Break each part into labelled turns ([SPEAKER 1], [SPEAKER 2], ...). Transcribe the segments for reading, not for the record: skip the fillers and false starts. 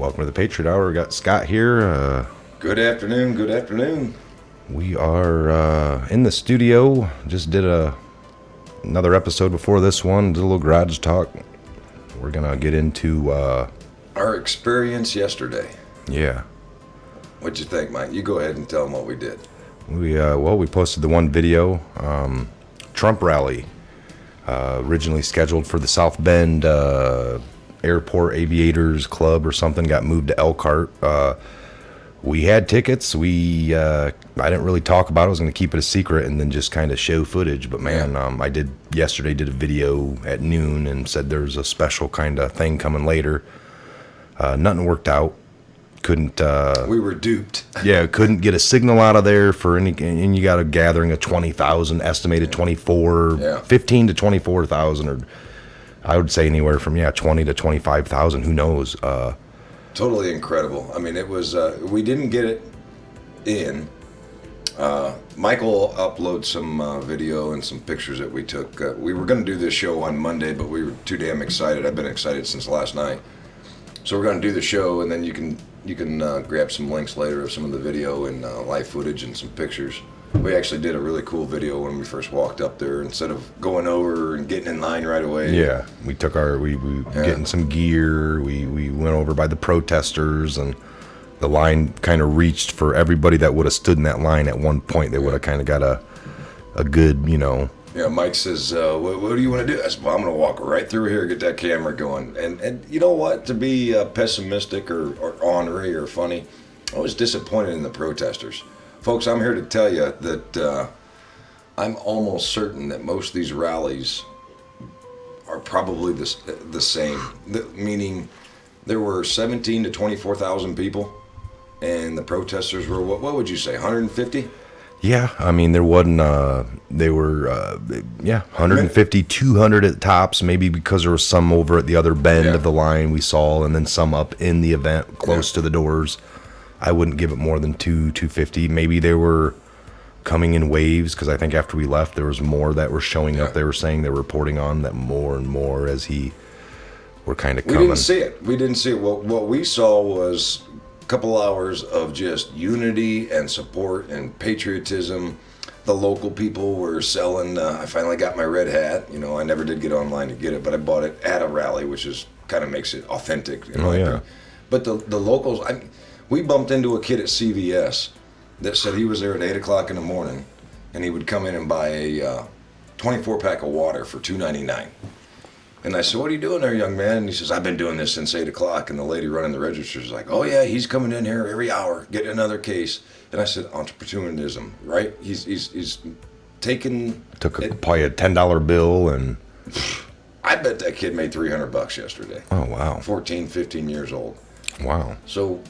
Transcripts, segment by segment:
[SPEAKER 1] Welcome to the Patriot Hour. We got Scott here.
[SPEAKER 2] Good afternoon. Good afternoon.
[SPEAKER 1] We are in the studio. Just did another episode before this one. Did a little garage talk. We're gonna get into
[SPEAKER 2] our experience yesterday.
[SPEAKER 1] Yeah.
[SPEAKER 2] What'd you think, Mike? You go ahead and tell them what we did.
[SPEAKER 1] We posted the one video. Trump rally, originally scheduled for the South Bend Airport Aviators Club or something, got moved to Elkhart. We had tickets. I didn't really talk about it. I was going to keep it a secret and then just kind of show footage. But man, I did a video at noon and said there's a special kind of thing coming later. Nothing worked out. Couldn't.
[SPEAKER 2] We were duped.
[SPEAKER 1] Yeah, couldn't get a signal out of there for any. And you got a gathering of 20,000, estimated 15 to 24,000, or I would say anywhere from 20 to 25,000. Who knows?
[SPEAKER 2] Totally incredible. I mean, it was. We didn't get it in. Michael uploaded some video and some pictures that we took. We were going to do this show on Monday, but we were too damn excited. I've been excited since last night. So we're going to do the show, and then you can grab some links later of some of the video and live footage and some pictures. We actually did a really cool video when we first walked up there. Instead of going over and getting in line right away.
[SPEAKER 1] Yeah, we took we getting some gear. We went over by the protesters, and the line kind of reached for everybody that would have stood in that line at one point. They would have kind of got a good,
[SPEAKER 2] Yeah, Mike says, what do you want to do? I said, well, I'm going to walk right through here, get that camera going. And you know what? To be pessimistic or ornery or funny, I was disappointed in the protesters. Folks, I'm here to tell you that I'm almost certain that most of these rallies are probably the same. Meaning there were 17 to 24,000 people, and the protesters were, what would you say, 150?
[SPEAKER 1] Yeah, I mean, there wasn't, they were, 150, 200 at tops, maybe because there was some over at the other bend of the line we saw, and then some up in the event close to the doors. I wouldn't give it more than 250. Maybe they were coming in waves, because I think after we left, there was more that were showing up. They were saying, they were reporting on that more and more as were kind of coming.
[SPEAKER 2] We didn't see it. What we saw was couple hours of just unity and support and patriotism. The local people were selling. I finally got my red hat. I never did get online to get it, but I bought it at a rally, which is kind of makes it authentic. But the locals, we bumped into a kid at CVS that said he was there at 8 o'clock in the morning, and he would come in and buy a 24 pack of water for $2.99. And I said, what are you doing there, young man? And he says, I've been doing this since 8 o'clock. And the lady running the register is like, oh, yeah, he's coming in here every hour, getting another case. And I said, entrepreneurism, right? He's taking...
[SPEAKER 1] Probably a $10 bill and...
[SPEAKER 2] I bet that kid made $300 yesterday.
[SPEAKER 1] Oh, wow.
[SPEAKER 2] 14, 15 years old.
[SPEAKER 1] Wow.
[SPEAKER 2] So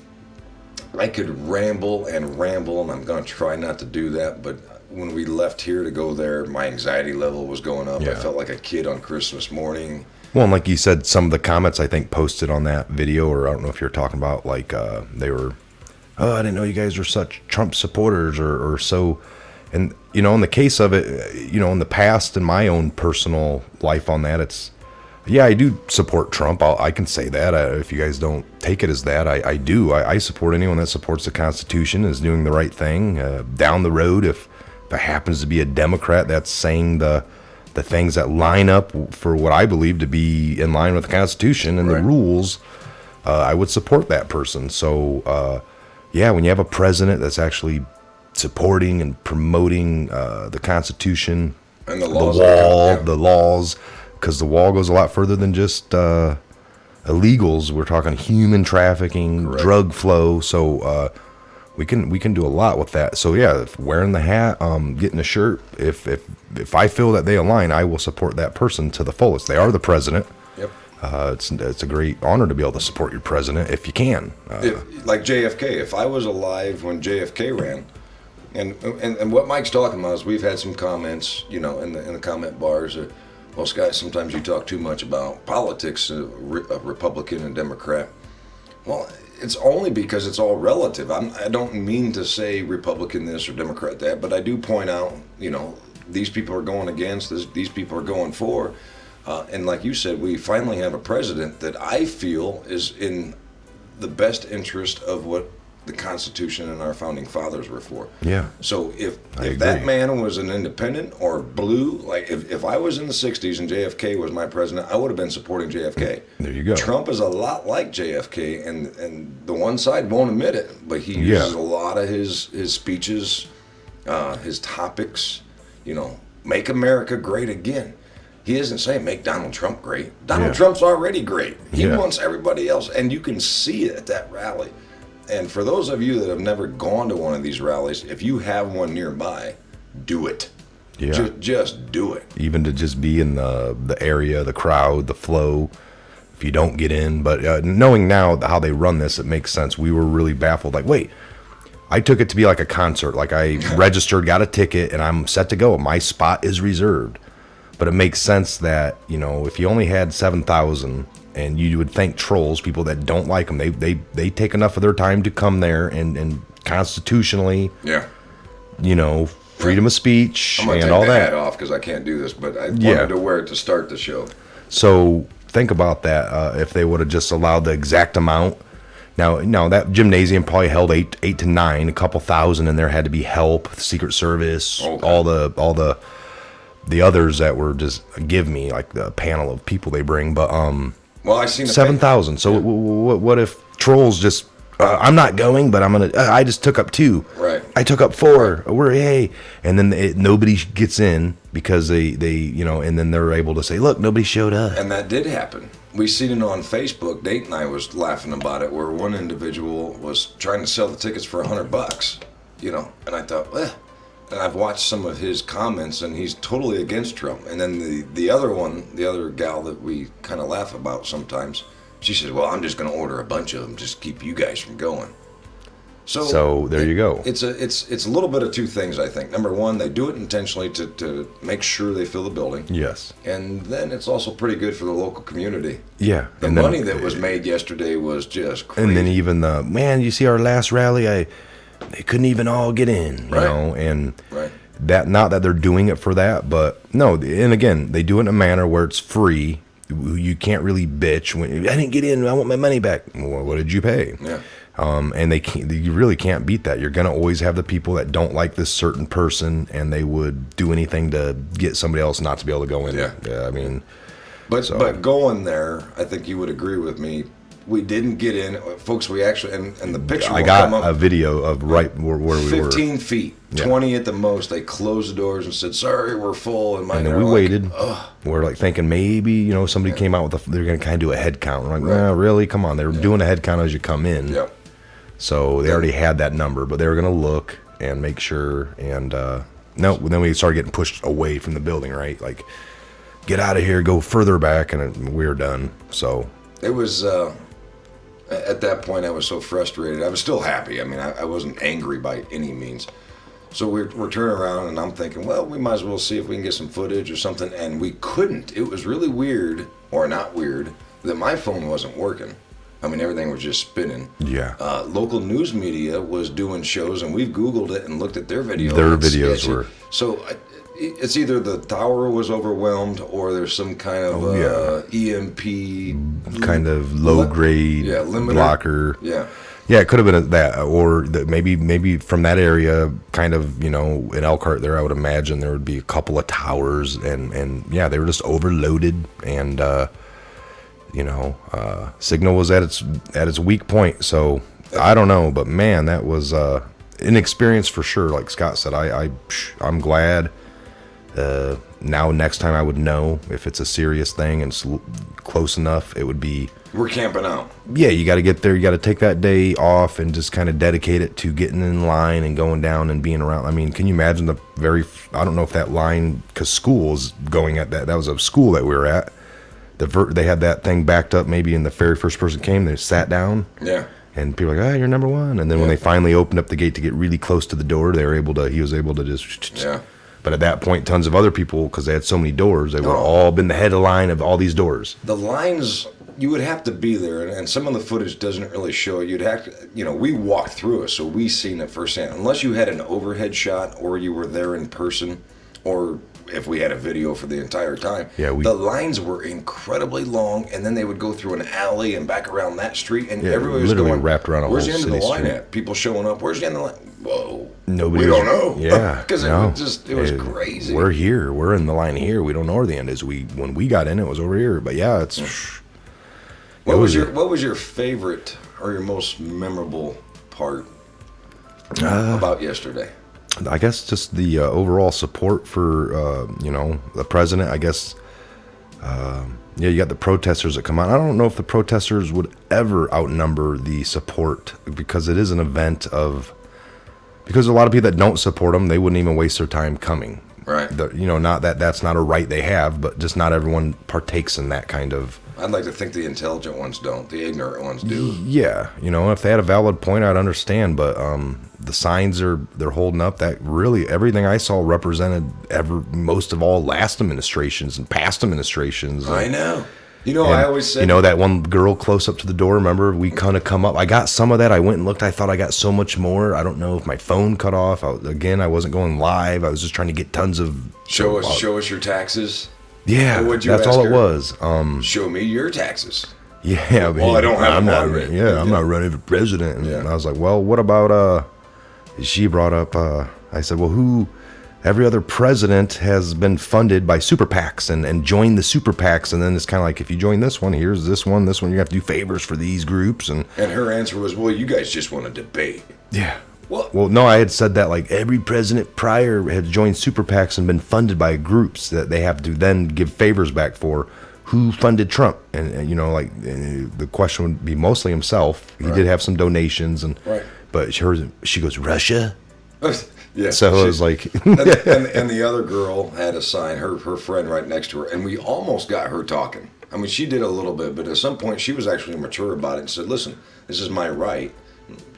[SPEAKER 2] I could ramble, and I'm going to try not to do that, but... When we left here to go there, my anxiety level was going up. I felt like a kid on Christmas morning.
[SPEAKER 1] Well, and like you said, some of the comments I think posted on that video, or I don't know if you're talking about, like they were, I didn't know you guys were such Trump supporters or so. And, in the case of it, in the past, in my own personal life on that, it's, I do support Trump. I can say that. If you guys don't take it as that, I do. I support anyone that supports the Constitution, is doing the right thing. Down the road, if it happens to be a Democrat that's saying the things that line up for what I believe to be in line with the Constitution and the rules, I would support that person. So, when you have a president that's actually supporting and promoting the Constitution
[SPEAKER 2] and the
[SPEAKER 1] laws, because the wall goes a lot further than just illegals. We're talking human trafficking, drug flow. So, we can do a lot with that. So if wearing the hat, getting a shirt, if I feel that they align, I will support that person to the fullest. They are the president. Yep. It's a great honor to be able to support your president if you can.
[SPEAKER 2] Like JFK, if I was alive when JFK ran, and what Mike's talking about is we've had some comments, in the comment bars. Well, Scott, sometimes you talk too much about politics, Republican and Democrat. Well, it's only because it's all relative. I don't mean to say Republican this or Democrat that, but I do point out, these people are going against this, these people are going for. And like you said, we finally have a president that I feel is in the best interest of what the Constitution and our founding fathers were for.
[SPEAKER 1] Yeah.
[SPEAKER 2] So if
[SPEAKER 1] agree.
[SPEAKER 2] that man was an independent or blue, like if I was in the 60s and JFK was my president, I would have been supporting JFK.
[SPEAKER 1] There you go.
[SPEAKER 2] Trump is a lot like JFK, and the one side won't admit it, but he uses a lot of his speeches, his topics, make America great again. He isn't saying make Donald Trump great. Donald Trump's already great. He wants everybody else, and you can see it at that rally. And for those of you that have never gone to one of these rallies, if you have one nearby, do it.
[SPEAKER 1] Yeah.
[SPEAKER 2] Just do it.
[SPEAKER 1] Even to just be in the area, the crowd, the flow, if you don't get in. But knowing now how they run this, it makes sense. We were really baffled. Like, wait, I took it to be like a concert. Like I registered, got a ticket, and I'm set to go. My spot is reserved. But it makes sense that, if you only had 7,000, and you would think trolls, people that don't like them, they take enough of their time to come there and constitutionally, freedom of speech
[SPEAKER 2] I'm gonna
[SPEAKER 1] and
[SPEAKER 2] take
[SPEAKER 1] all
[SPEAKER 2] the
[SPEAKER 1] that.
[SPEAKER 2] hat off because I can't do this, but I wanted to wear it to start the show.
[SPEAKER 1] So think about that. If they would have just allowed the exact amount. Now that gymnasium probably held eight to nine, a couple thousand in there had to be help, Secret Service, all the others that were just give me like the panel of people they bring, but
[SPEAKER 2] well, I seen
[SPEAKER 1] 7,000. So what if trolls just? I'm not going, but I'm gonna. I just took up 2.
[SPEAKER 2] Right.
[SPEAKER 1] I took up 4. We're and then nobody gets in because they and then they're able to say, look, nobody showed up.
[SPEAKER 2] And that did happen. We seen it on Facebook. Nate and I was laughing about it, where one individual was trying to sell the tickets for $100. And I thought, and I've watched some of his comments, and he's totally against Trump. And then the other gal that we kind of laugh about sometimes, she says, well, I'm just going to order a bunch of them, just keep you guys from going.
[SPEAKER 1] So there you go.
[SPEAKER 2] It's a little bit of two things, I think. Number one, they do it intentionally to make sure they fill the building.
[SPEAKER 1] Yes. And
[SPEAKER 2] then it's also pretty good for the local community.
[SPEAKER 1] Yeah.
[SPEAKER 2] The money that was made yesterday was just crazy.
[SPEAKER 1] And then even you see our last rally, they couldn't even all get in, and that, not that they're doing it for that, but no, and again, they do it in a manner where it's free. You can't really bitch when I didn't get in, I want my money back. Well, what did you pay?
[SPEAKER 2] Yeah.
[SPEAKER 1] And you really can't beat that. You're going to always have the people that don't like this certain person, and they would do anything to get somebody else not to be able to go in. Yeah, I mean,
[SPEAKER 2] but going there, I think you would agree with me. We didn't get in, folks. We actually, and the picture.
[SPEAKER 1] I got a video of right where we were.
[SPEAKER 2] 15 feet, 20 at the most. They closed the doors and said, "Sorry, we're full." And
[SPEAKER 1] then we waited. We're like thinking maybe somebody came out with they're going to kind of do a head count. We're like, nah, really? Come on, they were doing a head count as you come in.
[SPEAKER 2] Yep.
[SPEAKER 1] So they already had that number, but they were going to look and make sure. And no, then we started getting pushed away from the building. Right, like get out of here, go further back, and we were done. So
[SPEAKER 2] it was. At that point, I was so frustrated. I was still happy. I mean, I wasn't angry by any means. So we're turning around, and I'm thinking, well, we might as well see if we can get some footage or something. And we couldn't. It was really weird, or not weird, that my phone wasn't working. I mean, everything was just spinning.
[SPEAKER 1] Yeah.
[SPEAKER 2] Local news media was doing shows, and we've Googled it and looked at their videos.
[SPEAKER 1] Their videos were.
[SPEAKER 2] So it's either the tower was overwhelmed or there's some kind of EMP
[SPEAKER 1] kind of low grade blocker.
[SPEAKER 2] Yeah.
[SPEAKER 1] Yeah, it could have been that, or maybe from that area, kind of, in Elkhart there, I would imagine there would be a couple of towers, and yeah, they were just overloaded, and signal was at its weak point. So I don't know, but man, that was an experience for sure. Like Scott said, I'm glad. Now next time I would know if it's a serious thing and it's close enough, it would be.
[SPEAKER 2] We're camping out.
[SPEAKER 1] Yeah, you got to get there. You got to take that day off and just kind of dedicate it to getting in line and going down and being around. I mean, can you imagine I don't know if that line, because school is going at that. That was a school that we were at. They had that thing backed up maybe, and the very first person came, they sat down.
[SPEAKER 2] Yeah.
[SPEAKER 1] And people were like, you're number one. And then when they finally opened up the gate to get really close to the door, he was able to just.
[SPEAKER 2] Yeah.
[SPEAKER 1] But at that point, tons of other people, because they had so many doors, they were all been the head of line of all these doors.
[SPEAKER 2] The lines, you would have to be there, and some of the footage doesn't really show it. You'd have to, we walked through it, so we seen it firsthand. Unless you had an overhead shot or you were there in person, or if we had a video for the entire time.
[SPEAKER 1] Yeah,
[SPEAKER 2] the lines were incredibly long, and then they would go through an alley and back around that street, and
[SPEAKER 1] Yeah,
[SPEAKER 2] everybody was
[SPEAKER 1] literally
[SPEAKER 2] going,
[SPEAKER 1] wrapped around a
[SPEAKER 2] where's
[SPEAKER 1] whole
[SPEAKER 2] the end of the
[SPEAKER 1] city
[SPEAKER 2] line
[SPEAKER 1] street.
[SPEAKER 2] at? People showing up, where's the end of the line? Whoa.
[SPEAKER 1] Nobody
[SPEAKER 2] we
[SPEAKER 1] was-
[SPEAKER 2] don't know.
[SPEAKER 1] Yeah,
[SPEAKER 2] Because
[SPEAKER 1] no.
[SPEAKER 2] it was crazy.
[SPEAKER 1] We're here. We're in the line here. We don't know where the end is. When we got in, it was over here. But yeah, it's.
[SPEAKER 2] What was your favorite or your most memorable part about yesterday?
[SPEAKER 1] I guess just the overall support for the president. I guess you got the protesters that come out. I don't know if the protesters would ever outnumber the support, because it is an event because a lot of people that don't support them, they wouldn't even waste their time coming.
[SPEAKER 2] Right.
[SPEAKER 1] Not that's not a right they have, but just not everyone partakes in that kind of.
[SPEAKER 2] I'd like to think the intelligent ones don't. The ignorant ones do.
[SPEAKER 1] Yeah, if they had a valid point, I'd understand. But the signs they're holding up, that really everything I saw represented most of all last administrations and past administrations.
[SPEAKER 2] I know. I always said.
[SPEAKER 1] That one girl close up to the door. Remember, we kind of come up. I got some of that. I went and looked. I thought I got so much more. I don't know if my phone cut off. I wasn't going live. I was just trying to get tons of.
[SPEAKER 2] Show us your taxes.
[SPEAKER 1] Yeah, that's all it was.
[SPEAKER 2] Show me your taxes.
[SPEAKER 1] Yeah,
[SPEAKER 2] well, I don't have.
[SPEAKER 1] I'm not running for president. And I was like, well, what about? She brought up. I said, well, every other president has been funded by super PACs and joined the super PACs, and then it's kind of like, if you join this one, here's this one, you have to do favors for these groups, and
[SPEAKER 2] her answer was, well, you guys just want to debate.
[SPEAKER 1] Yeah.
[SPEAKER 2] Well,
[SPEAKER 1] no, I had said that like every president prior had joined super PACs and been funded by groups that they have to then give favors back for. Who funded Trump? And the question would be mostly himself. He did have some donations, but she goes, Russia.
[SPEAKER 2] Yeah.
[SPEAKER 1] So it was like,
[SPEAKER 2] and the other girl had a sign, her friend right next to her, and we almost got her talking. I mean, she did a little bit, but at some point she was actually mature about it and said, listen, this is my right.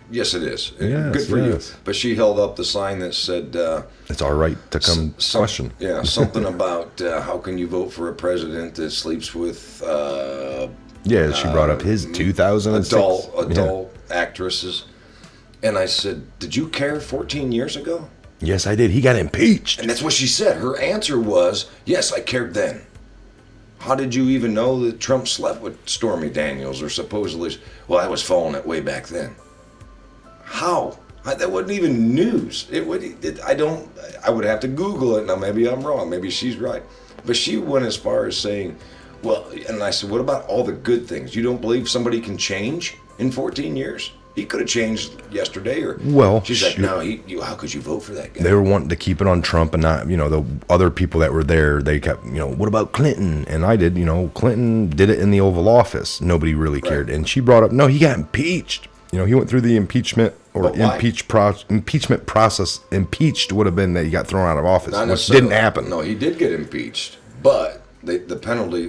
[SPEAKER 2] Yes, it is.
[SPEAKER 1] Yes,
[SPEAKER 2] good for
[SPEAKER 1] yes.
[SPEAKER 2] you. But she held up the sign that said...
[SPEAKER 1] it's our right to come question.
[SPEAKER 2] Yeah, something about how can you vote for a president that sleeps with...
[SPEAKER 1] she brought up his 2006.
[SPEAKER 2] Adult actresses. And I said, did you care 14 years ago?
[SPEAKER 1] Yes, I did. He got impeached.
[SPEAKER 2] And that's what she said. Her answer was, yes, I cared then. How did you even know that Trump slept with Stormy Daniels or supposedly... Well, I was following it way back then. How? That wasn't even news. I would have to Google it. Now, maybe I'm wrong. Maybe she's right. But she went as far as saying, well, and I said, what about all the good things? You don't believe somebody can change in 14 years? He could have changed yesterday, or she's like, no. How could you vote for that guy?
[SPEAKER 1] They were wanting to keep it on Trump and not, the other people that were there. They kept, what about Clinton? And I did, Clinton did it in the Oval Office. Nobody really cared. And she brought up, no, he got impeached. He went through the impeachment impeachment process. Impeached would have been that he got thrown out of office, which didn't happen.
[SPEAKER 2] No, he did get impeached, but the penalty,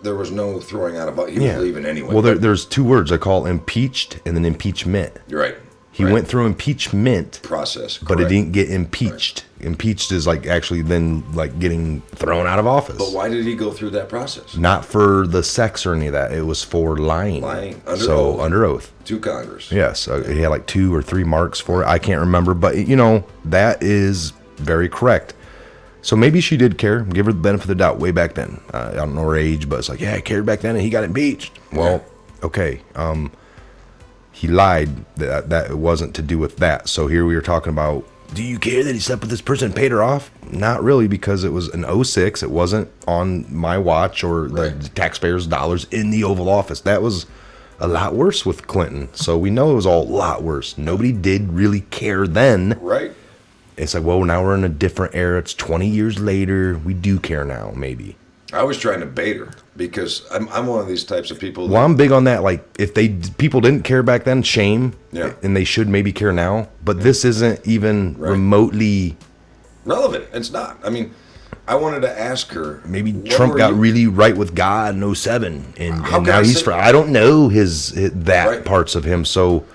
[SPEAKER 2] there was no throwing out of office. He was leaving anyway.
[SPEAKER 1] Well, there's two words I call impeached and then impeachment.
[SPEAKER 2] You're right.
[SPEAKER 1] He went through impeachment
[SPEAKER 2] process,
[SPEAKER 1] but it didn't get impeached. Right. Impeached is like actually then like getting thrown out of office.
[SPEAKER 2] But why did he go through that process?
[SPEAKER 1] Not for the sex or any of that. It was for lying. Under oath.
[SPEAKER 2] To Congress.
[SPEAKER 1] Yes. He had like 2 or 3 marks for it. I can't remember, but that is very correct. So maybe she did care. Give her the benefit of the doubt way back then. I don't know her age, but it's like, I cared back then and he got impeached. Well, okay. He lied. That it wasn't to do with that. So here we were talking about, do you care that he slept with this person and paid her off? Not really, because it was an 06. It wasn't on my watch or the taxpayers' dollars in the Oval Office. That was a lot worse with Clinton. So we know it was all a lot worse. Nobody did really care then.
[SPEAKER 2] Right.
[SPEAKER 1] It's like, well, now we're in a different era. It's 20 years later. We do care now, maybe.
[SPEAKER 2] I was trying to bait her because I'm one of these types of people.
[SPEAKER 1] Well, I'm big on that. Like, if people didn't care back then, shame.
[SPEAKER 2] Yeah.
[SPEAKER 1] And they should maybe care now. But this isn't even remotely
[SPEAKER 2] relevant. It's not. I mean, I wanted to ask her.
[SPEAKER 1] Maybe Trump got really right with God in 07. And now he's I don't know parts of him. So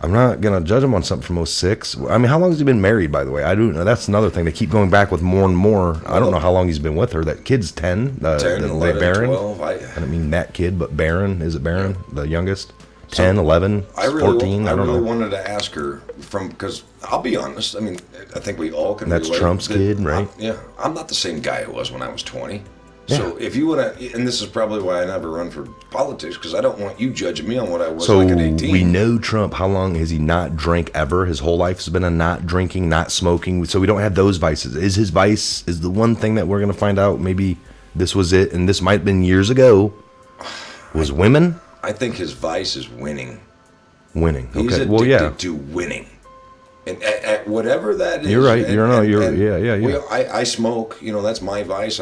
[SPEAKER 1] I'm not going to judge him on something from 06. I mean, how long has he been married, by the way? I don't know. That's another thing. They keep going back with more and more. I don't know how long he's been with her. That kid's 10.
[SPEAKER 2] 10, 11,
[SPEAKER 1] Barron.
[SPEAKER 2] 12.
[SPEAKER 1] I don't mean that kid, but Barron. Is it Barron, the youngest? 10, 11, 14, I don't
[SPEAKER 2] really
[SPEAKER 1] know.
[SPEAKER 2] wanted to ask her because I'll be honest. I mean, I think we all can.
[SPEAKER 1] That's
[SPEAKER 2] relate
[SPEAKER 1] Trump's
[SPEAKER 2] that
[SPEAKER 1] kid, right?
[SPEAKER 2] I'm not the same guy I was when I was 20.
[SPEAKER 1] Yeah.
[SPEAKER 2] So if you want to, and this is probably why I never run for politics, because I don't want you judging me on what I was
[SPEAKER 1] So
[SPEAKER 2] like at 18.
[SPEAKER 1] we know Trump. How long has he not drank ever? His whole life has been a not drinking, not smoking. So we don't have those vices. Is his vice is the one thing that we're going to find out? Maybe this was it, and this might have been years ago. Was women?
[SPEAKER 2] I think his vice is winning.
[SPEAKER 1] Winning.
[SPEAKER 2] He's
[SPEAKER 1] Okay.
[SPEAKER 2] addicted
[SPEAKER 1] Well, yeah.
[SPEAKER 2] to winning. And at whatever that is.
[SPEAKER 1] You're right.
[SPEAKER 2] Yeah. I smoke. That's my vice.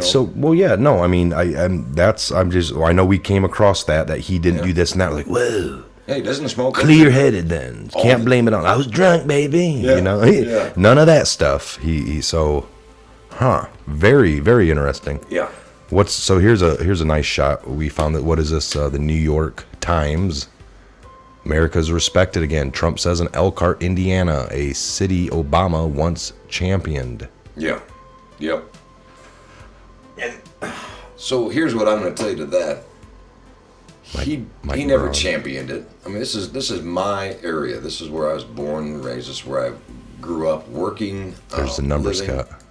[SPEAKER 1] So, well, yeah, no, I mean, I know we came across that he didn't do this and that. We're like, whoa.
[SPEAKER 2] Yeah, he doesn't smoke.
[SPEAKER 1] Clear-headed then. Can't blame it on, I was drunk, baby.
[SPEAKER 2] Yeah.
[SPEAKER 1] None of that stuff. Very, very interesting.
[SPEAKER 2] Yeah.
[SPEAKER 1] So here's a nice shot. We found that, what is this? The New York Times. America's respected again. Trump says in Elkhart, Indiana, a city Obama once championed.
[SPEAKER 2] Yeah. Yep. And so here's what I'm going to tell you to that. He never championed it. I mean, this is my area. This is where I was born and raised. This is where I grew up working.
[SPEAKER 1] There's the number,
[SPEAKER 2] living.
[SPEAKER 1] Scott.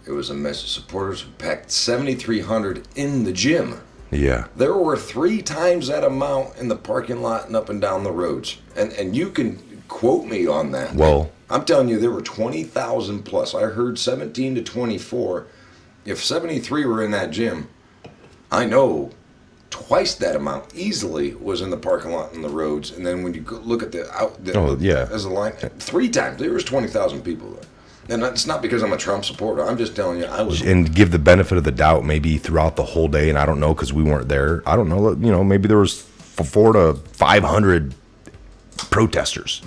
[SPEAKER 2] It was a mess of supporters who packed 7,300 in the gym.
[SPEAKER 1] Yeah.
[SPEAKER 2] There were 3 times that amount in the parking lot and up and down the roads. And you can quote me on that.
[SPEAKER 1] Well,
[SPEAKER 2] I'm telling you, there were 20,000 plus. I heard 17 to 24. If 73 were in that gym, I know twice that amount easily was in the parking lot and the roads. And then when you look at as a line, 3 times, there was 20,000 people there. And it's not because I'm a Trump supporter. I'm just telling you,
[SPEAKER 1] and give the benefit of the doubt, maybe throughout the whole day, and I don't know because we weren't there. I don't know. Maybe there was 400 to 500 protesters.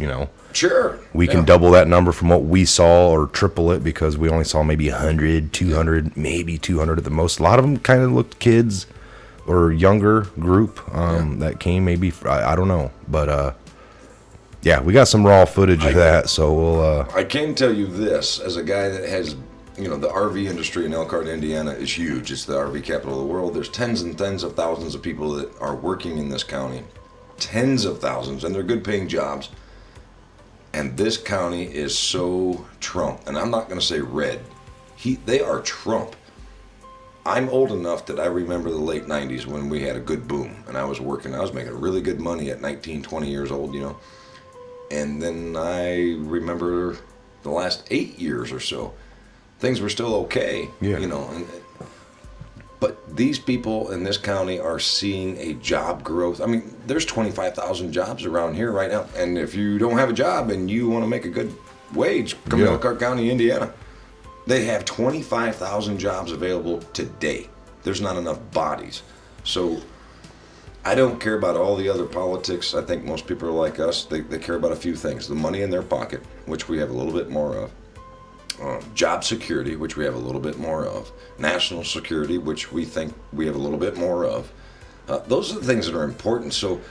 [SPEAKER 2] Sure.
[SPEAKER 1] We can double that number from what we saw, or triple it, because we only saw maybe 100, 200, maybe 200 at the most. A lot of them kind of looked kids or younger group that came. Maybe I don't know, but. Yeah, we got some raw footage of that, so we'll...
[SPEAKER 2] I can tell you this, as a guy that has, the RV industry in Elkhart, Indiana is huge. It's the RV capital of the world. There's tens and tens of thousands of people that are working in this county. Tens of thousands, and they're good-paying jobs. And this county is so Trump, and I'm not going to say red. They are Trump. I'm old enough that I remember the late 90s when we had a good boom, and I was working. I was making really good money at 19, 20 years old, And then I remember the last 8 years or so, things were still okay, but these people in this county are seeing a job growth. I mean, there's 25,000 jobs around here right now. And if you don't have a job and you want to make a good wage, come to Elkhart County, Indiana. They have 25,000 jobs available today. There's not enough bodies. So I don't care about all the other politics. I think most people are like us. They care about a few things. The money in their pocket, which we have a little bit more of. Job security, which we have a little bit more of. National security, which we think we have a little bit more of. Those are the things that are important. So,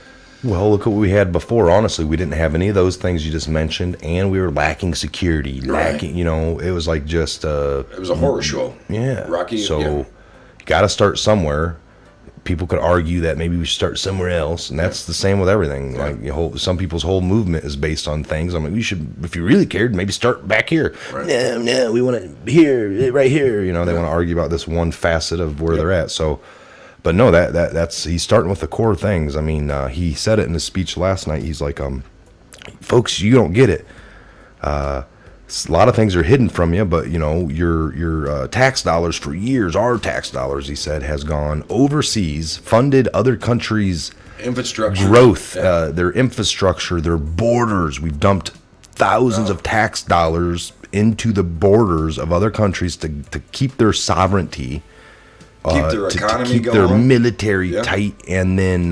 [SPEAKER 1] well, look what we had before. Honestly, we didn't have any of those things you just mentioned, and we were lacking security.
[SPEAKER 2] Right.
[SPEAKER 1] It was like just...
[SPEAKER 2] it was a horror show.
[SPEAKER 1] Yeah.
[SPEAKER 2] Rocky.
[SPEAKER 1] So, you got to start somewhere. People could argue that maybe we should start somewhere else, and that's the same with everything.
[SPEAKER 2] Right.
[SPEAKER 1] Like some people's whole movement is based on things. I mean, we should, if you really cared, maybe start back here.
[SPEAKER 2] Right.
[SPEAKER 1] No, we want it here, right here. They want to argue about this one facet of where they're at. So, but no, that's he's starting with the core things. I mean, he said it in his speech last night. He's like, folks, you don't get it. A lot of things are hidden from you, but your tax dollars for years, our tax dollars, he said, has gone overseas, funded other countries'
[SPEAKER 2] infrastructure
[SPEAKER 1] growth, their infrastructure, their borders. We've dumped thousands of tax dollars into the borders of other countries to keep their sovereignty.
[SPEAKER 2] Keep their economy
[SPEAKER 1] to keep
[SPEAKER 2] going.
[SPEAKER 1] their military tight, and then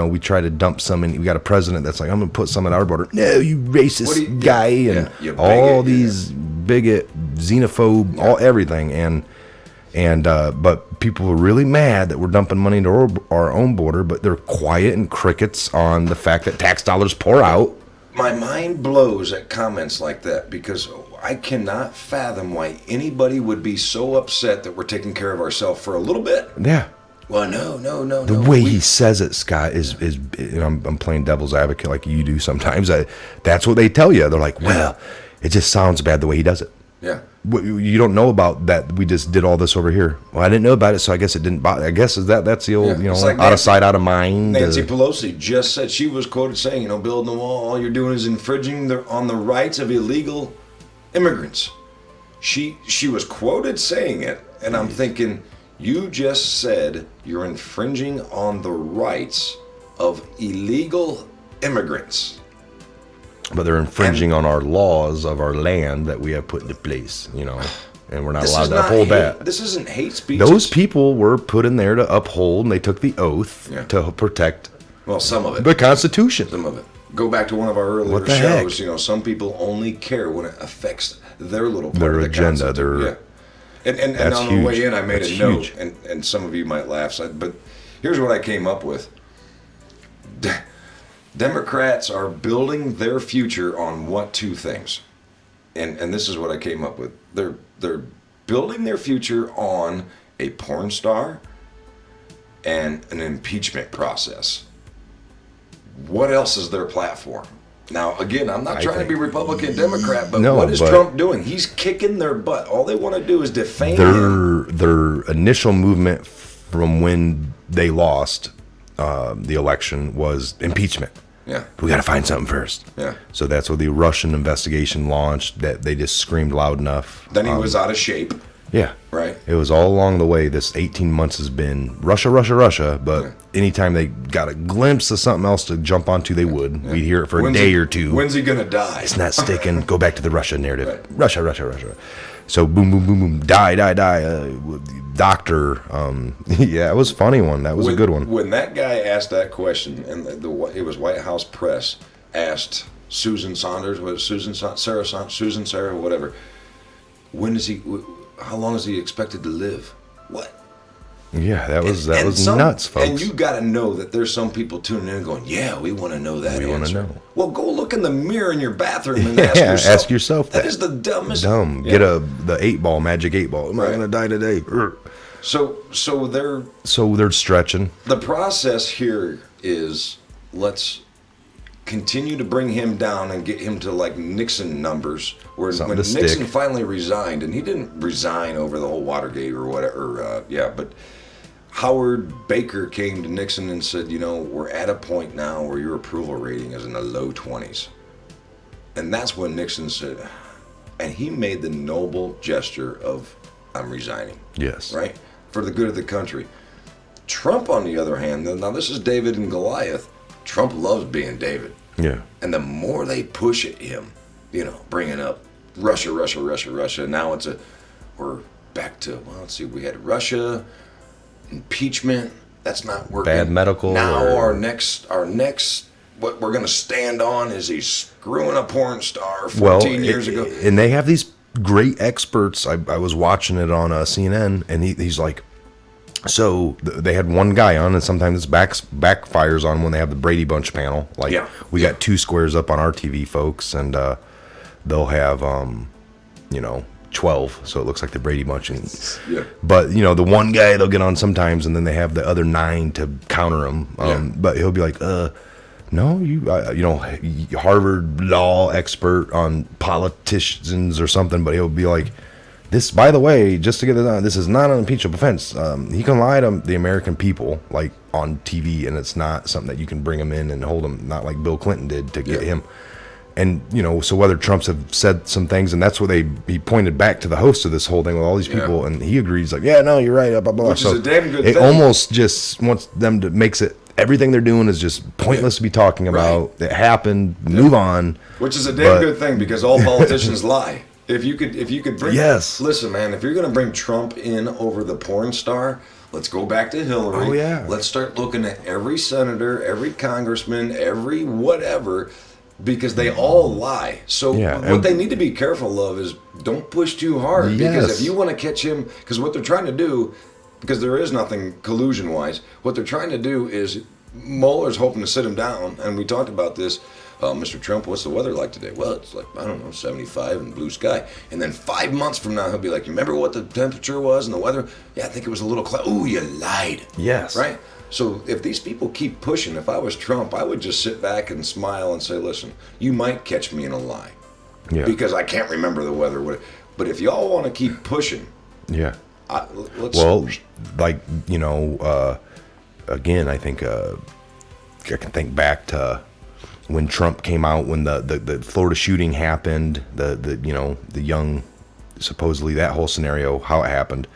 [SPEAKER 1] we try to dump some, and we got a president that's like, I'm gonna put some at our border. No, you racist guy, and all these bigot, xenophobe, all everything, and but people were really mad that we're dumping money into our own border, but they're quiet and crickets on the fact that tax dollars pour out.
[SPEAKER 2] My mind blows at comments like that because I cannot fathom why anybody would be so upset that we're taking care of ourselves for a little bit.
[SPEAKER 1] Yeah.
[SPEAKER 2] Well, no.
[SPEAKER 1] The way he says it, Scott, is you know, I'm playing devil's advocate like you do sometimes. That's what they tell you. They're like, well, it just sounds bad the way he does it.
[SPEAKER 2] Yeah.
[SPEAKER 1] You don't know about that. We just did all this over here. Well, I didn't know about it, so I guess it didn't bother. I guess that's the old, you know, like out of sight, out of mind.
[SPEAKER 2] Nancy Pelosi just said, she was quoted saying, you know, building the wall, all you're doing is infringing on the rights of illegal immigrants. She was quoted saying it, and I'm thinking, you just said you're infringing on the rights of illegal immigrants.
[SPEAKER 1] But they're infringing on our laws of our land that we have put into place, you know, and we're not allowed to uphold that.
[SPEAKER 2] This isn't hate speech.
[SPEAKER 1] Those people were put in there to uphold, and they took the oath to protect.
[SPEAKER 2] Well, some of it.
[SPEAKER 1] The Constitution.
[SPEAKER 2] Some of it. Go back to one of our earlier shows. Heck? You know, some people only care when it affects their little part
[SPEAKER 1] their
[SPEAKER 2] of the
[SPEAKER 1] agenda.
[SPEAKER 2] And on the way in, I made a note, and some of you might laugh, but here's what I came up with. Democrats are building their future on what two things? And this is what I came up with. They're building their future on a porn star and an impeachment process. What else is their platform? Now, again, I'm not trying to be Republican, Democrat, but what is Trump doing? He's kicking their butt. All they want to do is defame him.
[SPEAKER 1] Their initial movement from when they lost the election was impeachment.
[SPEAKER 2] Yeah.
[SPEAKER 1] We got to find something first.
[SPEAKER 2] Yeah.
[SPEAKER 1] So that's where the Russian investigation launched, that they just screamed loud enough.
[SPEAKER 2] Then he was out of shape.
[SPEAKER 1] Yeah.
[SPEAKER 2] Right.
[SPEAKER 1] It was all along the way. This 18 months has been Russia. But anytime they got a glimpse of something else to jump onto, they would. Yeah. We'd hear it for a day or two.
[SPEAKER 2] When's he going to die?
[SPEAKER 1] It's not sticking. Go back to the Russia narrative. Right. Russia. So boom. Die. Doctor. Yeah, it was a funny one. That was a good one.
[SPEAKER 2] When that guy asked that question, and it was White House press, asked Susan Saunders, Susan Sarah, whatever, how long is he expected to live? What?
[SPEAKER 1] Yeah, that was nuts, folks.
[SPEAKER 2] And you got to know that there's some people tuning in and going, yeah, we want to know that answer.
[SPEAKER 1] We want to know.
[SPEAKER 2] Well, go look in the mirror in your bathroom and ask yourself. That is the dumbest.
[SPEAKER 1] Dumb. Yeah. Get the 8-ball, magic 8-ball. Am I going to die today?
[SPEAKER 2] So
[SPEAKER 1] they're stretching.
[SPEAKER 2] The process here is, let's continue to bring him down and get him to like Nixon numbers, where when Nixon finally resigned, and he didn't resign over the whole Watergate or whatever, but Howard Baker came to Nixon and said, you know, we're at a point now where your approval rating is in the low 20s. And that's when Nixon said, and he made the noble gesture of, I'm resigning.
[SPEAKER 1] Yes.
[SPEAKER 2] Right? For the good of the country. Trump, on the other hand, now this is David and Goliath. Trump loves being David.
[SPEAKER 1] Yeah.
[SPEAKER 2] And the more they push at him, you know, bringing up Russia. Now we're back to, well, let's see, we had Russia, impeachment. That's not working.
[SPEAKER 1] Bad medical.
[SPEAKER 2] Now our next, what we're going to stand on is he's screwing a porn star 14 years ago.
[SPEAKER 1] And they have these great experts. I was watching it on CNN, and he's like, so they had one guy on, and sometimes it backfires on when they have the Brady Bunch panel. Like, we got 2 squares up on our TV, folks, and they'll have, 12, so it looks like the Brady Bunch. But, the one guy they'll get on sometimes, and then they have the other 9 to counter him. But he'll be like, no, Harvard law expert on politicians or something, but he'll be like, this, by the way, just to get it on, this is not an impeachable offense. He can lie to the American people, like on TV, and it's not something that you can bring him in and hold him, not like Bill Clinton did to get him. And, so whether Trump's have said some things, and that's what he pointed back to the host of this whole thing with all these people, and he agrees, like, yeah, no, you're right, blah, blah,
[SPEAKER 2] Which is a damn good
[SPEAKER 1] thing. It almost just wants them to makes it, everything they're doing is just pointless to be talking about. It happened, move on.
[SPEAKER 2] Which is a damn good thing, because all politicians lie. If you could bring, listen, man, if you're going to bring Trump in over the porn star, let's go back to Hillary.
[SPEAKER 1] Oh, yeah.
[SPEAKER 2] Let's start looking at every senator, every congressman, every whatever, because they all lie. So what they need to be careful of is don't push too hard. Because if you want to catch him, because what they're trying to do, because there is nothing collusion-wise, what they're trying to do is, Mueller's hoping to sit him down, and we talked about this, Mr. Trump, what's the weather like today? Well, it's like, I don't know, 75 and blue sky. And then 5 months from now, he'll be like, you remember what the temperature was and the weather? Yeah, I think it was a little cloud. Ooh, you lied.
[SPEAKER 1] Yes.
[SPEAKER 2] Right? So if these people keep pushing, if I was Trump, I would just sit back and smile and say, listen, you might catch me in a lie.
[SPEAKER 1] Yeah.
[SPEAKER 2] Because I can't remember the weather. But if y'all want to keep pushing,
[SPEAKER 1] yeah.
[SPEAKER 2] Let's.
[SPEAKER 1] Well, like, again, I think I can think back to when Trump came out, when the Florida shooting happened, the young, supposedly that whole scenario, how it happened.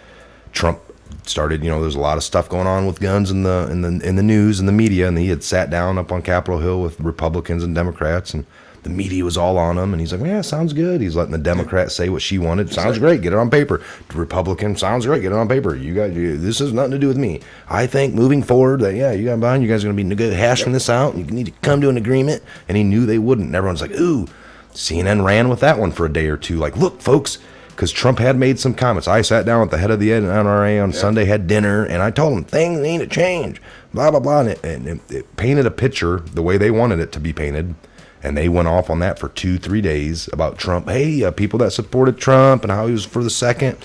[SPEAKER 1] Trump started, there's a lot of stuff going on with guns in the news and the media, and he had sat down up on Capitol Hill with Republicans and Democrats, and the media was all on him, and he's like, yeah, sounds good. He's letting the Democrat say what she wanted. Sounds great. Get it on paper. The Republican, sounds great. Get it on paper. This has nothing to do with me. I think moving forward that, you got behind, you guys are going to be good hashing this out. You need to come to an agreement. And he knew they wouldn't. And everyone's like, ooh, CNN ran with that one for a day or two. Like, look, folks, because Trump had made some comments. I sat down with the head of the NRA on Sunday, had dinner, and I told him things need to change, blah, blah, blah. And it painted a picture the way they wanted it to be painted. And they went off on that for 2-3 days about Trump. Hey, people that supported Trump and how he was for the second,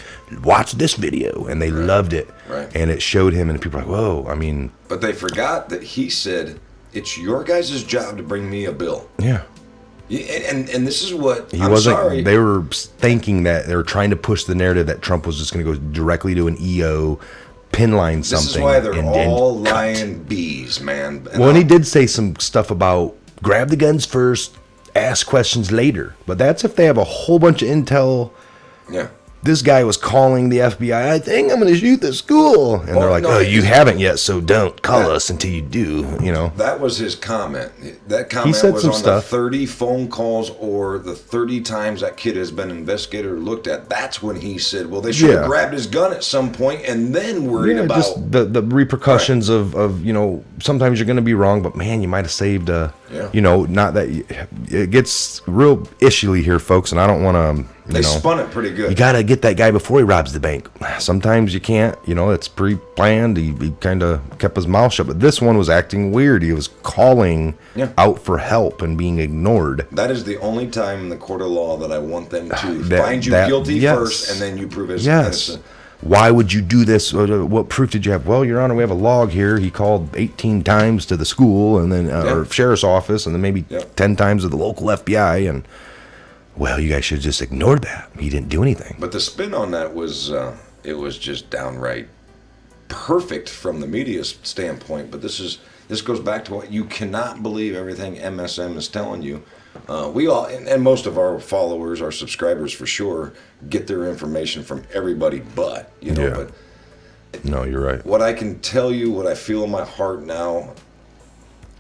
[SPEAKER 1] watch this video. And they loved it.
[SPEAKER 2] Right.
[SPEAKER 1] And it showed him, and people were like, whoa, I mean.
[SPEAKER 2] But they forgot that he said, it's your guys' job to bring me a bill.
[SPEAKER 1] Yeah.
[SPEAKER 2] And this is what,
[SPEAKER 1] I'm sorry. They were thinking that they were trying to push the narrative that Trump was just going to go directly to an EO, pinline something.
[SPEAKER 2] This is why they're all lying bees, man.
[SPEAKER 1] And he did say some stuff about, grab the guns first, ask questions later. But that's if they have a whole bunch of intel.
[SPEAKER 2] Yeah.
[SPEAKER 1] This guy was calling the FBI, I think I'm going to shoot the school. And they're like, you haven't yet, so don't call us until you do,
[SPEAKER 2] That was his comment. That comment
[SPEAKER 1] he said
[SPEAKER 2] was
[SPEAKER 1] some
[SPEAKER 2] on
[SPEAKER 1] stuff.
[SPEAKER 2] the 30 phone calls or the 30 times that kid has been investigated or looked at. That's when he said, well, they should have grabbed his gun at some point and then worried about.
[SPEAKER 1] Just the repercussions of sometimes you're going to be wrong, but man, you might have saved, not that, it gets real issuey here, folks, and I don't want to.
[SPEAKER 2] They spun it pretty good.
[SPEAKER 1] You got to get that guy before he robs the bank. Sometimes you can't. It's pre-planned. He kind of kept his mouth shut. But this one was acting weird. He was calling out for help and being ignored.
[SPEAKER 2] That is the only time in the court of law that I want them to find you guilty first, and then you prove his innocent.
[SPEAKER 1] Why would you do this? What proof did you have? Well, Your Honor, we have a log here. He called 18 times to the school and then or sheriff's office, and then maybe 10 times to the local FBI, and. Well, you guys should have just ignored that. He didn't do anything.
[SPEAKER 2] But the spin on that was, it was just downright perfect from the media standpoint. But this goes back to what you cannot believe everything MSM is telling you. We all, and most of our followers, our subscribers for sure, get their information from everybody but. But
[SPEAKER 1] no, you're right.
[SPEAKER 2] What I can tell you, what I feel in my heart now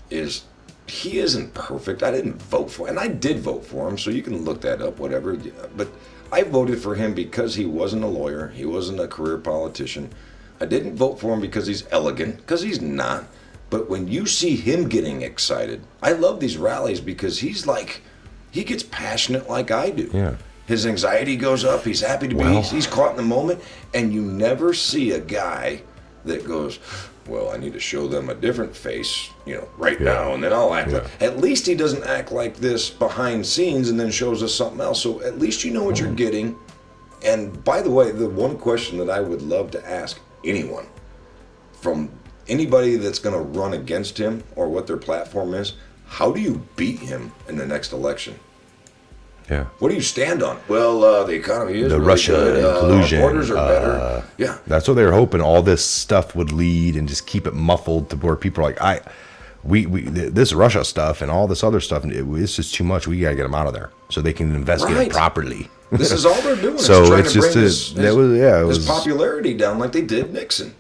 [SPEAKER 2] is, he isn't perfect. I didn't vote for him. And I did vote for him, so you can look that up, whatever. But I voted for him because he wasn't a lawyer. He wasn't a career politician. I didn't vote for him because he's elegant, because he's not. But when you see him getting excited, I love these rallies because he gets passionate like I do.
[SPEAKER 1] Yeah.
[SPEAKER 2] His anxiety goes up. He's happy to be. He's caught in the moment. And you never see a guy that goes, well, I need to show them a different face, right now, and then I'll act like. At least he doesn't act like this behind scenes and then shows us something else. So at least you know what you're getting. And by the way, the one question that I would love to ask anyone, from anybody that's going to run against him or what their platform is, how do you beat him in the next election?
[SPEAKER 1] Yeah.
[SPEAKER 2] What do you stand on? Well, the economy is
[SPEAKER 1] the
[SPEAKER 2] really
[SPEAKER 1] Russia
[SPEAKER 2] good.
[SPEAKER 1] collusion.
[SPEAKER 2] Borders are better. Yeah.
[SPEAKER 1] That's what they were hoping. All this stuff would lead and just keep it muffled to where people are like, this Russia stuff and all this other stuff, it's just too much. We gotta get them out of there so they can investigate it properly.
[SPEAKER 2] This is all they're doing.
[SPEAKER 1] So
[SPEAKER 2] it's
[SPEAKER 1] just
[SPEAKER 2] his popularity down like they did Nixon.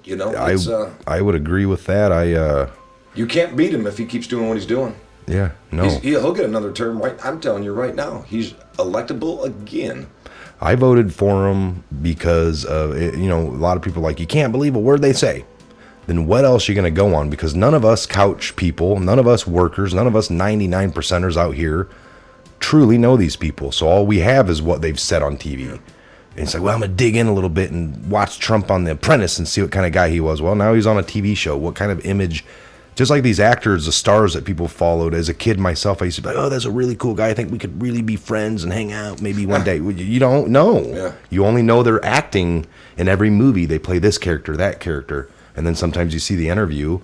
[SPEAKER 1] I would agree with that.
[SPEAKER 2] You can't beat him if he keeps doing what he's doing.
[SPEAKER 1] Yeah, no.
[SPEAKER 2] He'll get another term, right? I'm telling you right now, he's electable again.
[SPEAKER 1] I voted for him because of a lot of people are like, you can't believe a word they say. Then what else are you going to go on? Because none of us couch people, none of us workers, none of us 99%ers out here truly know these people. So all we have is what they've said on TV. And it's like, well, I'm going to dig in a little bit and watch Trump on The Apprentice and see what kind of guy he was. Well, now he's on a TV show. What kind of image just like these actors, the stars that people followed. As a kid myself, I used to be like, oh, that's a really cool guy. I think we could really be friends and hang out maybe one day. You don't know.
[SPEAKER 2] Yeah.
[SPEAKER 1] You only know they're acting in every movie. They play this character, that character. And then sometimes you see the interview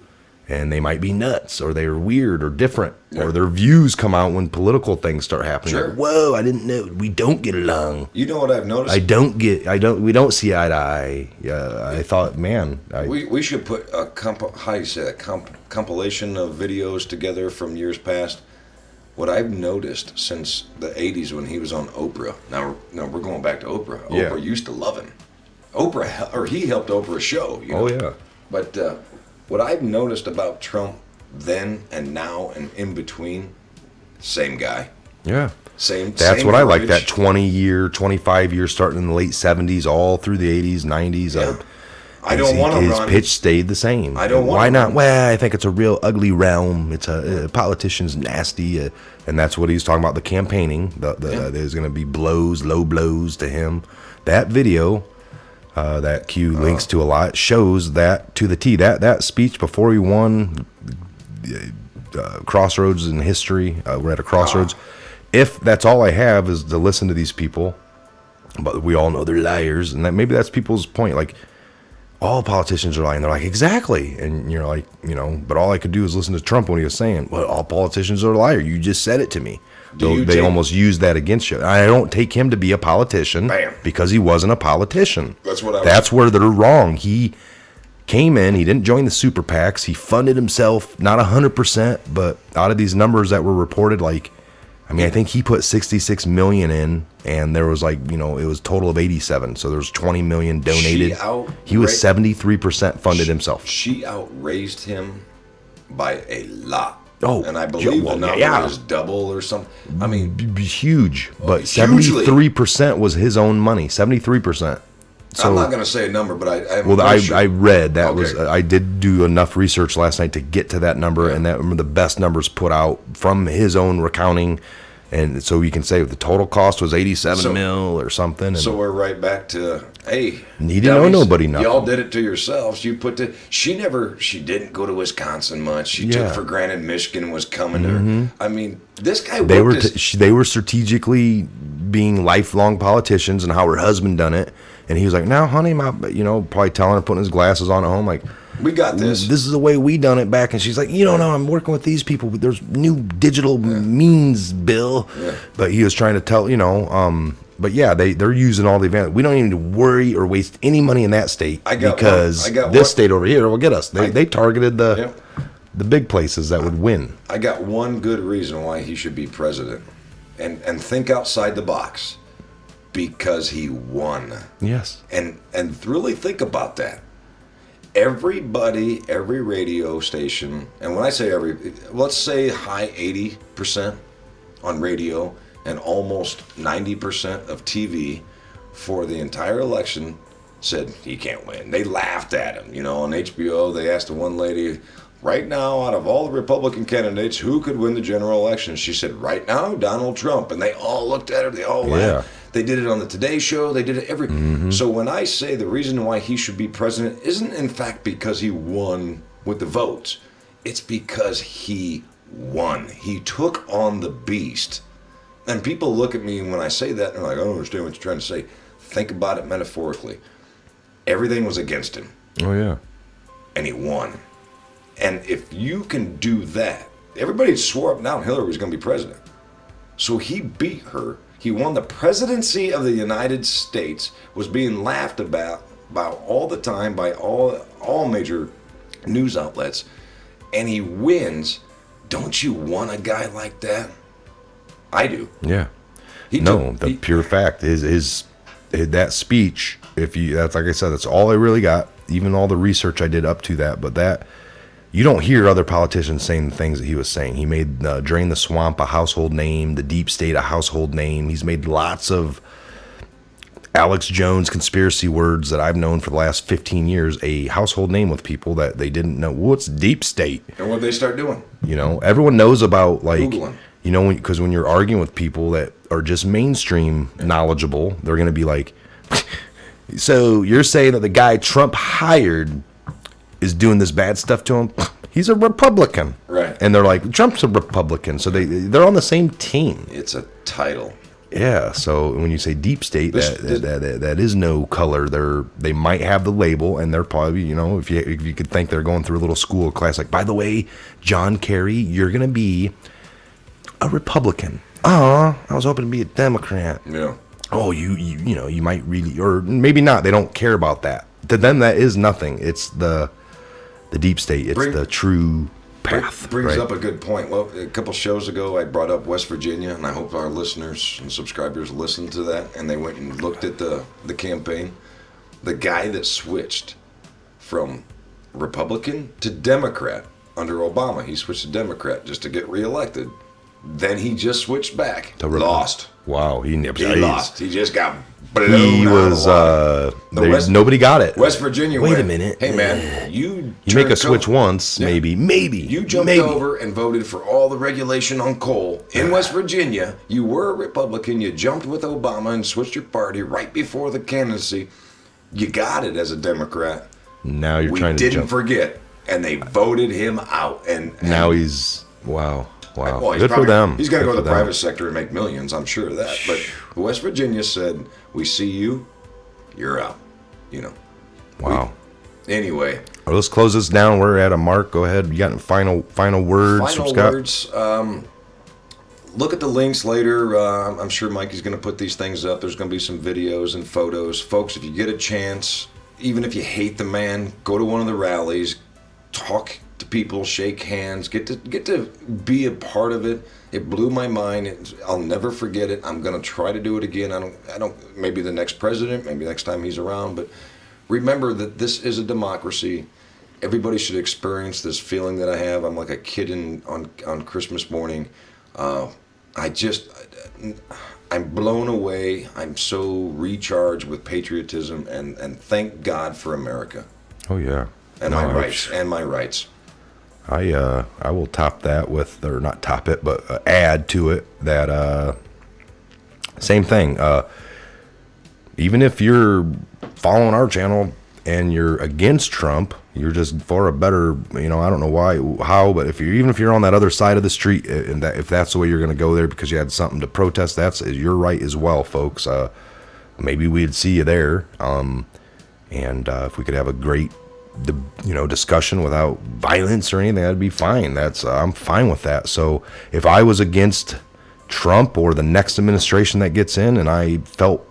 [SPEAKER 1] and they might be nuts or they're weird or different or their views come out when political things start happening.
[SPEAKER 2] Sure.
[SPEAKER 1] Like, whoa, I didn't know. We don't get along.
[SPEAKER 2] You know what I've noticed?
[SPEAKER 1] We don't see eye to eye. I thought, man.
[SPEAKER 2] We should put a compilation of videos together from years past. What I've noticed since the 80s when he was on Oprah. Now we're going back to Oprah.
[SPEAKER 1] Yeah.
[SPEAKER 2] Oprah used to love him. He helped Oprah show. You know?
[SPEAKER 1] Oh, yeah.
[SPEAKER 2] But what I've noticed about Trump then and now and in between, same guy.
[SPEAKER 1] Yeah.
[SPEAKER 2] That's
[SPEAKER 1] That's what I like, that 20-year, 25-year, starting in the late 70s, all through the 80s, 90s.
[SPEAKER 2] Yeah. I don't want to run.
[SPEAKER 1] His pitch stayed the same.
[SPEAKER 2] I don't want
[SPEAKER 1] Why
[SPEAKER 2] to
[SPEAKER 1] not?
[SPEAKER 2] run.
[SPEAKER 1] Well, I think it's a real ugly realm. It's a politician's nasty. And that's what he's talking about, the campaigning. There's going to be low blows to him. That video... that Q links to a lot, shows that to the T. That speech before he won, crossroads in history. We're at a crossroads. If that's all I have is to listen to these people, but we all know they're liars, and maybe that's people's point. Like, all politicians are lying. They're like, exactly. And you're like, but all I could do is listen to Trump when he was saying, well, all politicians are liars. You just said it to me. They almost use that against you. I don't take him to be a politician because he wasn't a politician. That's where they're wrong. He came in, he didn't join the super PACs. He funded himself, not 100%, but out of these numbers that were reported, I think he put 66 million in, and there was it was a total of 87. So there was 20 million donated. He was 73% funded himself.
[SPEAKER 2] She outraised him by a lot.
[SPEAKER 1] Oh,
[SPEAKER 2] and I believe the number is double or something. I mean,
[SPEAKER 1] huge, but 73% was his own money. 73%. So,
[SPEAKER 2] I'm not going to say a number, but
[SPEAKER 1] I read that was I did do enough research last night to get to that number, and that were the best numbers put out from his own recounting. And so you can say the total cost was 87 mil or something. And
[SPEAKER 2] so we're right back to, hey,
[SPEAKER 1] he didn't owe nobody nothing.
[SPEAKER 2] Y'all did it to yourselves. You she didn't go to Wisconsin much. She took for granted Michigan was coming to her. I mean, this guy
[SPEAKER 1] they were strategically being lifelong politicians, and how her husband done it. And he was like, "Now, honey, probably telling her, putting his glasses on at home, like,
[SPEAKER 2] we got this.
[SPEAKER 1] This is the way we done it back." And she's like, "You don't know. I'm working with these people. There's new digital means, Bill." Yeah. But he was trying to tell, But yeah, they're using all the advantage. We don't even need to worry or waste any money in that state because this state over here will get us. They targeted the big places that would win.
[SPEAKER 2] I got one good reason why he should be president, and think outside the box. Because he won.
[SPEAKER 1] Yes.
[SPEAKER 2] And really think about that. Everybody, every radio station, and when I say let's say high 80% on radio and almost 90% of TV for the entire election said he can't win. They laughed at him. On HBO, they asked the one lady, right now, out of all the Republican candidates, who could win the general election? She said, right now, Donald Trump. And they all looked at her. They all laughed. Yeah. They did it on the Today Show. They did it So when I say the reason why he should be president isn't in fact because he won with the votes. It's because he won. He took on the beast. And people look at me when I say that, and they're like, I don't understand what you're trying to say. Think about it metaphorically. Everything was against him.
[SPEAKER 1] Oh, yeah.
[SPEAKER 2] And he won. And if you can do that, everybody swore up and down Hillary was going to be president. So he beat her. He won the presidency of the United States, was being laughed about all the time by all major news outlets, and he wins. Don't you want a guy like that? I do.
[SPEAKER 1] Yeah. Pure fact is that speech. That's like I said, that's all I really got. Even all the research I did up to that, but that. You don't hear other politicians saying the things that he was saying. He made Drain the Swamp a household name, the Deep State a household name. He's made lots of Alex Jones conspiracy words that I've known for the last 15 years a household name with people that they didn't know. What's Deep State?
[SPEAKER 2] And what they start doing?
[SPEAKER 1] Everyone knows about,
[SPEAKER 2] Googling.
[SPEAKER 1] Because when you're arguing with people that are just mainstream knowledgeable, they're going to be like, so you're saying that the guy Trump hired is doing this bad stuff to him? he's a Republican.
[SPEAKER 2] Right.
[SPEAKER 1] And they're like, Trump's a Republican. So they're on the same team.
[SPEAKER 2] It's a title.
[SPEAKER 1] Yeah, so when you say deep state, that is no color. They might have the label, and they're probably, you know, if you could think they're going through a little school class, like, by the way, John Kerry, you're gonna be a Republican. I was hoping to be a Democrat.
[SPEAKER 2] Yeah.
[SPEAKER 1] Oh, you know, you might really, or maybe not. They don't care about that. To them, that is nothing. It's the deep state. It's the true path.
[SPEAKER 2] Brings
[SPEAKER 1] right?
[SPEAKER 2] up a good point. Well, a couple shows ago, I brought up West Virginia, and I hope our listeners and subscribers listened to that, and they went and looked at the campaign. The guy that switched from Republican to Democrat under Obama, he switched to Democrat just to get reelected. Then he just switched back. Lost.
[SPEAKER 1] Wow, he
[SPEAKER 2] lost. He just got blown
[SPEAKER 1] He was nobody got it.
[SPEAKER 2] West Virginia.
[SPEAKER 1] Wait a minute.
[SPEAKER 2] Hey man, you
[SPEAKER 1] make a switch once, maybe.
[SPEAKER 2] You jumped over and voted for all the regulation on coal in West Virginia. You were a Republican. You jumped with Obama and switched your party right before the candidacy. You got it as a Democrat.
[SPEAKER 1] Now you're trying to
[SPEAKER 2] We didn't forget, and they voted him out. And
[SPEAKER 1] now he's wow.
[SPEAKER 2] Well,
[SPEAKER 1] good for them.
[SPEAKER 2] He's going to go to the private sector and make millions, I'm sure of that. But West Virginia said, we see you, you're out. You know.
[SPEAKER 1] Wow.
[SPEAKER 2] Anyway.
[SPEAKER 1] Well, let's close this down. We're at a mark. Go ahead. You got final words from Scott?
[SPEAKER 2] Words. Look at the links later. I'm sure Mikey's going to put these things up. There's going to be some videos and photos. Folks, if you get a chance, even if you hate the man, go to one of the rallies, talk to people, shake hands, get to be a part of it. It blew my mind. I'll never forget it. I'm gonna try to do it again. I don't. Maybe the next president, maybe next time he's around. But remember that this is a democracy. Everybody should experience this feeling that I have. I'm like a kid on Christmas morning. I'm blown away. I'm so recharged with patriotism and thank God for America.
[SPEAKER 1] Oh yeah.
[SPEAKER 2] And my rights.
[SPEAKER 1] I will top that with, or not top it, but add to it that same thing. Even if you're following our channel and you're against Trump, you're just for a better, you know, I don't know how, but even if you're on that other side of the street, and if that's the way you're going to go there because you had something to protest, that's your right as well, folks. Maybe we'd see you there, and if we could have a great discussion without violence or anything, that'd be fine. I'm fine with that. So if I was against Trump or the next administration that gets in, and I felt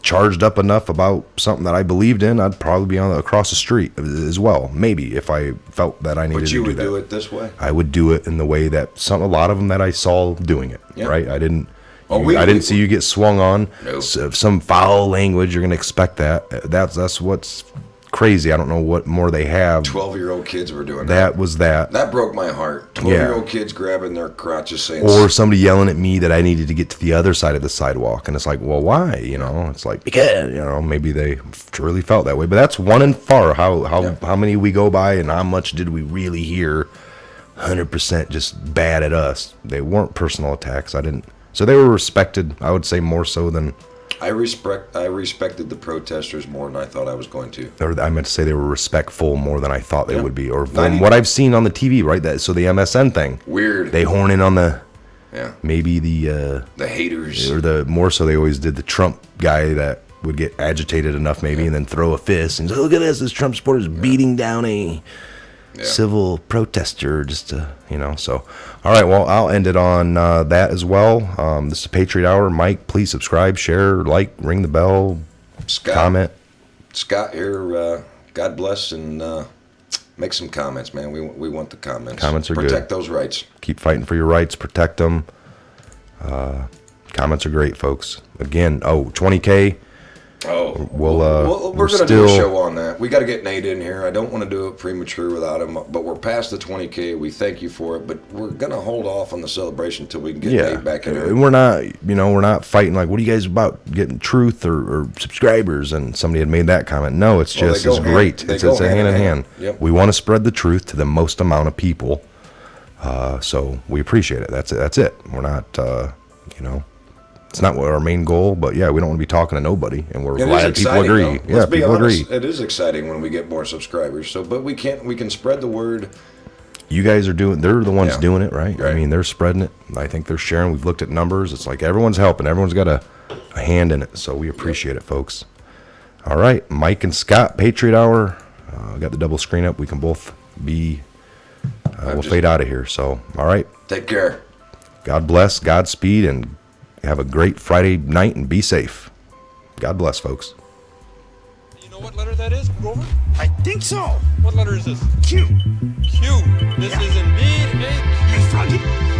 [SPEAKER 1] charged up enough about something that I believed in, I'd probably be across the street as well. Maybe if I felt that I needed to do that. But you would
[SPEAKER 2] do it this way?
[SPEAKER 1] I would do it in the way that a lot of them that I saw doing it. Yeah. Right? I didn't.
[SPEAKER 2] I
[SPEAKER 1] didn't see you get swung on.
[SPEAKER 2] Nope.
[SPEAKER 1] Some foul language. You're going to expect that. That's what's crazy. I don't know what more they have.
[SPEAKER 2] 12-year-old kids were doing
[SPEAKER 1] that. That
[SPEAKER 2] broke my heart. 12-year-old kids grabbing their crotches saying,
[SPEAKER 1] or somebody yelling at me that I needed to get to the other side of the sidewalk, and it's like, well, why? It's like, because maybe they truly felt that way. But that's one and far. How many we go by, and how much did we really hear 100% just bad at us? They weren't personal attacks. So they were respected, I would say, more so than
[SPEAKER 2] I respected the protesters more than I thought I was going to.
[SPEAKER 1] Or I meant to say they were respectful more than I thought they would be. Or from what I've seen on the TV, right? So the MSN thing.
[SPEAKER 2] Weird.
[SPEAKER 1] They horn in on maybe the
[SPEAKER 2] haters.
[SPEAKER 1] Or more so they always did the Trump guy that would get agitated enough maybe and then throw a fist and say, look at this Trump supporter is beating down a civil protester, just to, so all right, well, I'll end it on that as well. This is Patriot Hour. Mike, please subscribe, share, like, ring the bell, comment.
[SPEAKER 2] Scott here, God bless, and make some comments, man. We want the comments.
[SPEAKER 1] Comments are good.
[SPEAKER 2] Protect those rights.
[SPEAKER 1] Keep fighting for your rights, protect them. Comments are great, folks. Again, 20K.
[SPEAKER 2] Oh,
[SPEAKER 1] we're
[SPEAKER 2] going to do a show on that. We got to get Nate in here. I don't want to do it premature without him, but we're past the 20K. We thank you for it, but we're going to hold off on the celebration until we can get Nate back in here.
[SPEAKER 1] And we're not fighting like, what are you guys about, getting truth or subscribers? And somebody had made that comment. No, it's just it's great. It's a hand in hand.
[SPEAKER 2] Yep.
[SPEAKER 1] We want to spread the truth to the most amount of people, so we appreciate it. That's it. We're not, it's not our main goal, but we don't want to be talking to nobody, and we're glad people agree.
[SPEAKER 2] Let's be honest, it is exciting when we get more subscribers. So, but we can spread the word.
[SPEAKER 1] you guys are doing, they're the ones
[SPEAKER 2] Yeah.
[SPEAKER 1] doing it, right? I
[SPEAKER 2] Right.
[SPEAKER 1] mean, they're spreading it. I think they're sharing. We've looked at numbers. It's like everyone's helping. Everyone's got a hand in it. So we appreciate it, folks. All right. Mike and Scott, Patriot Hour. Got the double screen up. We can both be, we'll fade out of here. So, all right.
[SPEAKER 2] Take care.
[SPEAKER 1] God bless, Godspeed, and have a great Friday night and be safe. God bless, folks.
[SPEAKER 3] You know what letter that is, Grover?
[SPEAKER 4] I think so.
[SPEAKER 3] What letter is this?
[SPEAKER 4] Q.
[SPEAKER 3] Q. This is indeed a Q.
[SPEAKER 4] Froggy.